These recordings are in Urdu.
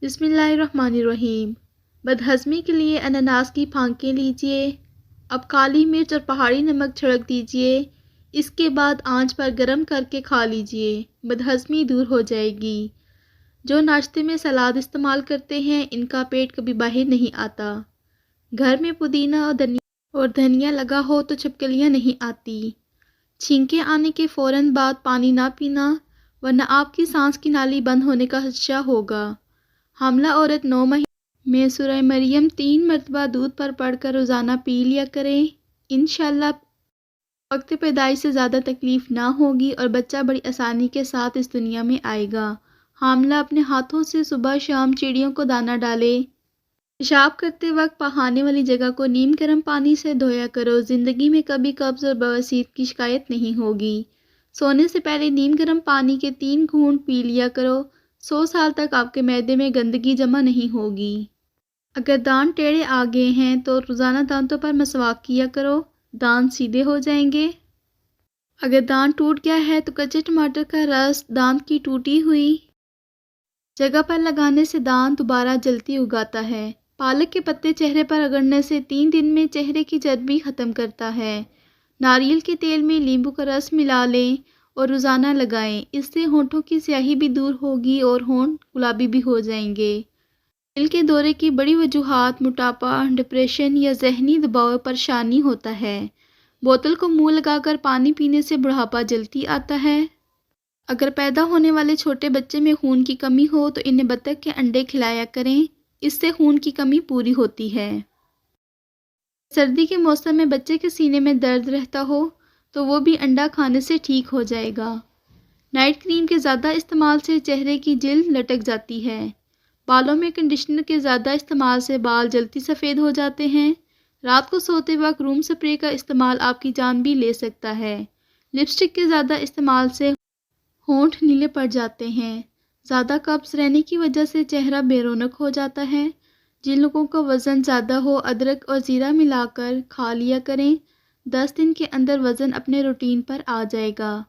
بسم اللہ الرحمن الرحیم۔ بدہضمی کے لیے انناس کی پھانکیں لیجئے۔ اب کالی مرچ اور پہاڑی نمک چھڑک دیجئے۔ اس کے بعد آنچ پر گرم کر کے کھا لیجئے، بدہضمی دور ہو جائے گی۔ جو ناشتے میں سلاد استعمال کرتے ہیں ان کا پیٹ کبھی باہر نہیں آتا۔ گھر میں پودینہ اور دھنیا لگا ہو تو چھپکلیاں نہیں آتی۔ چھینکیں آنے کے فوراً بعد پانی نہ پینا ورنہ آپ کی سانس کی نالی بند ہونے کا خدشہ ہوگا۔ حاملہ عورت 9 مہینے میں سورہ مریم 3 مرتبہ دودھ پر پڑھ کر روزانہ پی لیا کریں۔ انشاءاللہ وقت پیدائش سے زیادہ تکلیف نہ ہوگی اور بچہ بڑی آسانی کے ساتھ اس دنیا میں آئے گا۔ حاملہ اپنے ہاتھوں سے صبح شام چڑیوں کو دانہ ڈالے۔ پیشاب کرتے وقت پہانے والی جگہ کو نیم گرم پانی سے دھویا کرو۔ زندگی میں کبھی قبض اور بواسیر کی شکایت نہیں ہوگی۔ سونے سے پہلے نیم گرم پانی کے 3 گھونٹ پی لیا کرو۔ 100 سال تک آپ کے معدے میں گندگی جمع نہیں ہوگی۔ اگر دانت ٹیڑھے آ گئے ہیں تو روزانہ دانتوں پر مسواک کیا کرو، دانت سیدھے ہو جائیں گے۔ اگر دانت ٹوٹ گیا ہے تو کچے ٹماٹر کا رس دانت کی ٹوٹی ہوئی جگہ پر لگانے سے دانت دوبارہ جلدی اگاتا ہے۔ پالک کے پتے چہرے پر رگڑنے سے 3 دن میں چہرے کی چربی ختم کرتا ہے۔ ناریل کے تیل میں لیمبو کا رس ملا لیں اور روزانہ لگائیں، اس سے ہونٹوں کی سیاہی بھی دور ہوگی اور ہونٹ گلابی بھی ہو جائیں گے۔ دل کے دورے کی بڑی وجوہات موٹاپا، ڈپریشن یا ذہنی دباؤ پریشانی ہوتا ہے۔ بوتل کو منہ لگا کر پانی پینے سے بڑھاپا جلدی آتا ہے۔ اگر پیدا ہونے والے چھوٹے بچے میں خون کی کمی ہو تو انہیں بطخ کے انڈے کھلایا کریں، اس سے خون کی کمی پوری ہوتی ہے۔ سردی کے موسم میں بچے کے سینے میں درد رہتا ہو تو وہ بھی انڈا کھانے سے ٹھیک ہو جائے گا۔ نائٹ کریم کے زیادہ استعمال سے چہرے کی جلد لٹک جاتی ہے۔ بالوں میں کنڈیشنر کے زیادہ استعمال سے بال جلدی سفید ہو جاتے ہیں۔ رات کو سوتے وقت روم سپرے کا استعمال آپ کی جان بھی لے سکتا ہے۔ لپسٹک کے زیادہ استعمال سے ہونٹ نیلے پڑ جاتے ہیں۔ زیادہ قبض رہنے کی وجہ سے چہرہ بے رونق ہو جاتا ہے۔ جن لوگوں کا وزن زیادہ ہو ادرک اور زیرہ ملا کر کھا لیا کریں، 10 دن کے اندر وزن اپنے روٹین پر آ جائے گا۔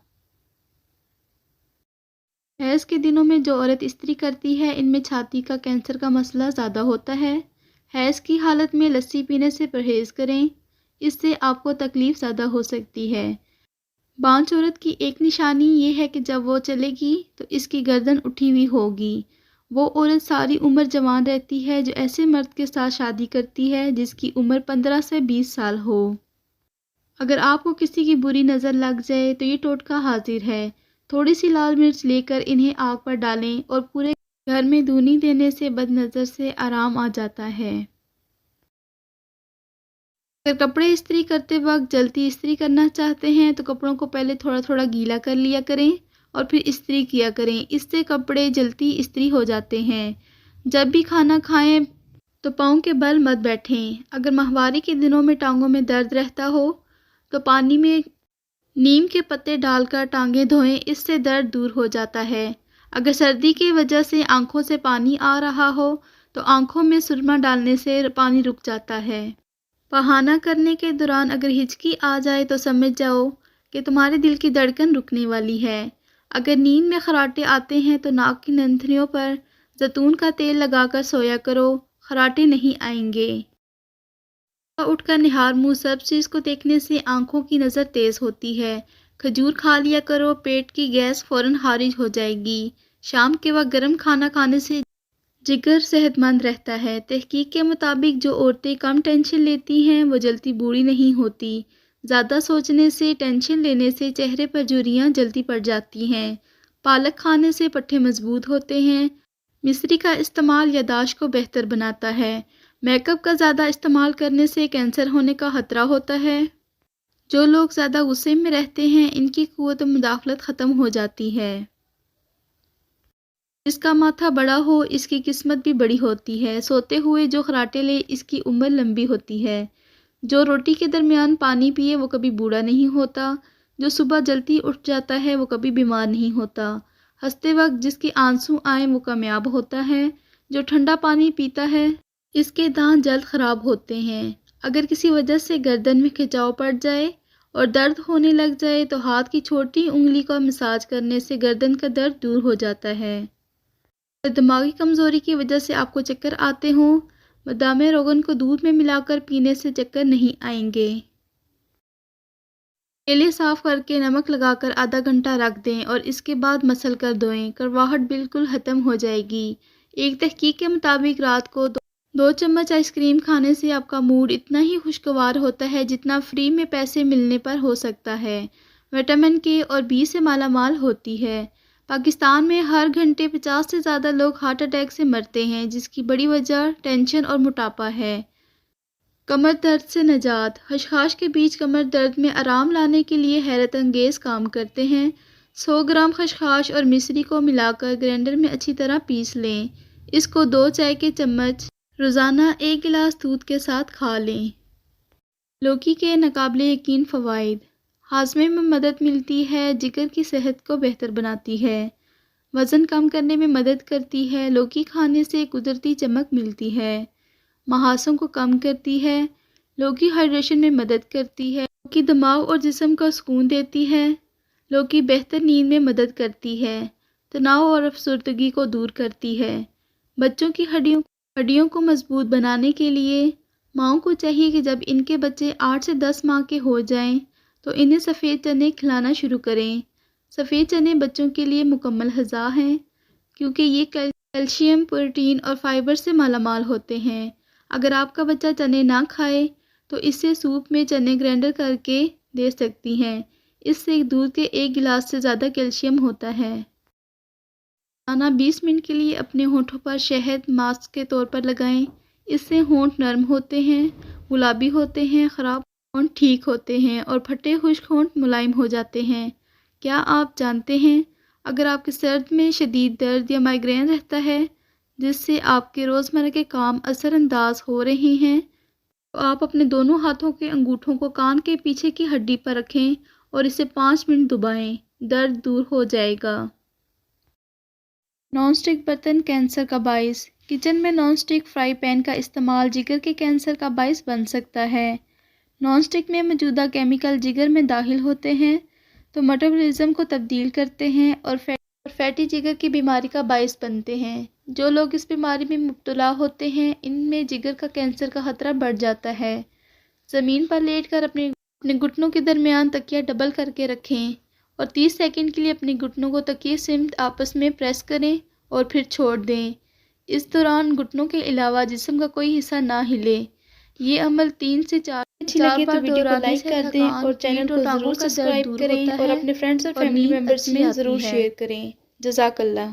حیض کے دنوں میں جو عورت استری کرتی ہے ان میں چھاتی کا کینسر کا مسئلہ زیادہ ہوتا ہے۔ حیض کی حالت میں لسی پینے سے پرہیز کریں، اس سے آپ کو تکلیف زیادہ ہو سکتی ہے۔ بانجھ عورت کی ایک نشانی یہ ہے کہ جب وہ چلے گی تو اس کی گردن اٹھی ہوئی ہوگی۔ وہ عورت ساری عمر جوان رہتی ہے جو ایسے مرد کے ساتھ شادی کرتی ہے جس کی عمر 15 سے 20 سال ہو۔ اگر آپ کو کسی کی بری نظر لگ جائے تو یہ ٹوٹکا حاضر ہے۔ تھوڑی سی لال مرچ لے کر انہیں آگ پر ڈالیں اور پورے گھر میں دھونی دینے سے بد نظر سے آرام آ جاتا ہے۔ اگر کپڑے استری کرتے وقت جلدی استری کرنا چاہتے ہیں تو کپڑوں کو پہلے تھوڑا تھوڑا گیلا کر لیا کریں اور پھر استری کیا کریں، اس سے کپڑے جلدی استری ہو جاتے ہیں۔ جب بھی کھانا کھائیں تو پاؤں کے بل مت بیٹھیں۔ اگر ماہواری کے دنوں میں ٹانگوں میں درد رہتا ہو تو پانی میں نیم کے پتے ڈال کر ٹانگیں دھوئیں، اس سے درد دور ہو جاتا ہے۔ اگر سردی کی وجہ سے آنکھوں سے پانی آ رہا ہو تو آنکھوں میں سرما ڈالنے سے پانی رک جاتا ہے۔ بہانہ کرنے کے دوران اگر ہچکی آ جائے تو سمجھ جاؤ کہ تمہارے دل کی دھڑکن رکنے والی ہے۔ اگر نیند میں خراٹے آتے ہیں تو ناک کی نتھنیوں پر زیتون کا تیل لگا کر سویا کرو، خراٹے نہیں آئیں گے۔ اٹھ کر نہار منہ سب چیز کو دیکھنے سے آنکھوں کی نظر تیز ہوتی ہے۔ کھجور کھا لیا کرو، پیٹ کی گیس فوراً خارج ہو جائے گی۔ شام کے وقت گرم کھانا کھانے سے جگر صحت مند رہتا ہے۔ تحقیق کے مطابق جو عورتیں کم ٹینشن لیتی ہیں وہ جلدی بوڑھی نہیں ہوتی۔ زیادہ سوچنے سے، ٹینشن لینے سے چہرے پر جھریاں جلدی پڑ جاتی ہیں۔ پالک کھانے سے پٹھے مضبوط ہوتے ہیں۔ مصری کا استعمال یادداشت کو بہتر بناتا ہے۔ میک اپ کا زیادہ استعمال کرنے سے کینسر ہونے کا خطرہ ہوتا ہے۔ جو لوگ زیادہ غصے میں رہتے ہیں ان کی قوت مداخلت ختم ہو جاتی ہے۔ جس کا ماتھا بڑا ہو اس کی قسمت بھی بڑی ہوتی ہے۔ سوتے ہوئے جو خراٹے لے اس کی عمر لمبی ہوتی ہے۔ جو روٹی کے درمیان پانی پیے وہ کبھی بوڑھا نہیں ہوتا۔ جو صبح جلدی اٹھ جاتا ہے وہ کبھی بیمار نہیں ہوتا۔ ہنستے وقت جس کے آنسو آئیں وہ کامیاب ہوتا ہے۔ جو ٹھنڈا پانی پیتا ہے اس کے دانت جلد خراب ہوتے ہیں۔ اگر کسی وجہ سے گردن میں کھچاؤ پڑ جائے اور درد ہونے لگ جائے تو ہاتھ کی چھوٹی انگلی کا مساج کرنے سے گردن کا درد دور ہو جاتا ہے۔ اور دماغی کمزوری کی وجہ سے آپ کو چکر آتے ہوں، بادام روغن کو دودھ میں ملا کر پینے سے چکر نہیں آئیں گے۔ کیلے صاف کر کے نمک لگا کر آدھا گھنٹہ رکھ دیں اور اس کے بعد مسل کر دھوئیں، کرواہٹ بالکل ختم ہو جائے گی۔ ایک تحقیق کے مطابق رات کو 2 چمچ آئس کریم کھانے سے آپ کا موڈ اتنا ہی خوشگوار ہوتا ہے جتنا فری میں پیسے ملنے پر ہو سکتا ہے۔ وٹامن کے اور بی سے مالا مال ہوتی ہے۔ پاکستان میں ہر گھنٹے 50 سے زیادہ لوگ ہارٹ اٹیک سے مرتے ہیں، جس کی بڑی وجہ ٹینشن اور موٹاپا ہے۔ کمر درد سے نجات۔ خشخاش کے بیج کمر درد میں آرام لانے کے لیے حیرت انگیز کام کرتے ہیں۔ 100 گرام خشخاش اور مصری کو ملا کر گرینڈر میں اچھی طرح پیس لیں۔ اس کو 2 چائے کے چمچ روزانہ 1 گلاس دودھ کے ساتھ کھا لیں۔ لوکی کے ناقابل یقین فوائد۔ ہاضمے میں مدد ملتی ہے، جگر کی صحت کو بہتر بناتی ہے، وزن کم کرنے میں مدد کرتی ہے۔ لوکی کھانے سے قدرتی چمک ملتی ہے، محاسوں کو کم کرتی ہے۔ لوکی ہائیڈریشن میں مدد کرتی ہے۔ لوکی دماغ اور جسم کو سکون دیتی ہے۔ لوکی بہتر نیند میں مدد کرتی ہے، تناؤ اور افسردگی کو دور کرتی ہے۔ بچوں کی ہڈیوں کو مضبوط بنانے کے لیے ماؤں کو چاہیے کہ جب ان کے بچے 8 سے 10 ماہ کے ہو جائیں تو انہیں سفید چنے کھلانا شروع کریں۔ سفید چنے بچوں کے لیے مکمل غذا ہیں کیونکہ یہ کیلشیم، پروٹین اور فائبر سے مالا مال ہوتے ہیں۔ اگر آپ کا بچہ چنے نہ کھائے تو اسے سوپ میں چنے گرینڈر کر کے دے سکتی ہیں۔ اس سے دودھ کے 1 گلاس سے زیادہ کیلشیم ہوتا ہے۔ روزانہ 20 منٹ کے لیے اپنے ہونٹوں پر شہد ماسک کے طور پر لگائیں۔ اس سے ہونٹ نرم ہوتے ہیں، گلابی ہوتے ہیں، خراب ہونٹ ٹھیک ہوتے ہیں اور پھٹے خشک ہونٹ ملائم ہو جاتے ہیں۔ کیا آپ جانتے ہیں اگر آپ کے سر میں شدید درد یا مائیگرین رہتا ہے جس سے آپ کے روزمرہ کے کام اثر انداز ہو رہے ہیں تو آپ اپنے دونوں ہاتھوں کے انگوٹھوں کو کان کے پیچھے کی ہڈی پر رکھیں اور اسے 5 منٹ دبائیں، درد دور ہو جائے گا۔ نان اسٹک برتن کینسر کا باعث۔ کچن میں نان اسٹک فرائی پین کا استعمال جگر کے کینسر کا باعث بن سکتا ہے۔ نان اسٹک میں موجودہ کیمیکل جگر میں داخل ہوتے ہیں تو میٹابولزم کو تبدیل کرتے ہیں اور فیٹی جگر کی بیماری کا باعث بنتے ہیں۔ جو لوگ اس بیماری میں مبتلا ہوتے ہیں ان میں جگر کا کینسر کا خطرہ بڑھ جاتا ہے۔ زمین پر لیٹ کر اپنے گھٹنوں کے درمیان تکیہ ڈبل کر کے رکھیں اور 30 سیکنڈ کے لیے اپنے گھٹنوں کو تکیے سمت آپس میں پریس کریں اور پھر چھوڑ دیں۔ اس دوران گھٹنوں کے علاوہ جسم کا کوئی حصہ نہ ہلے۔ یہ عمل 3 سے 4 اچھی لگے تو ویڈیو کو لائک کر دیں اور چینل کو ضرور سبسکرائب کریں اور اپنے فرینڈز اور فیملی ممبرز میں ضرور شیئر کریں۔ جزاک اللہ۔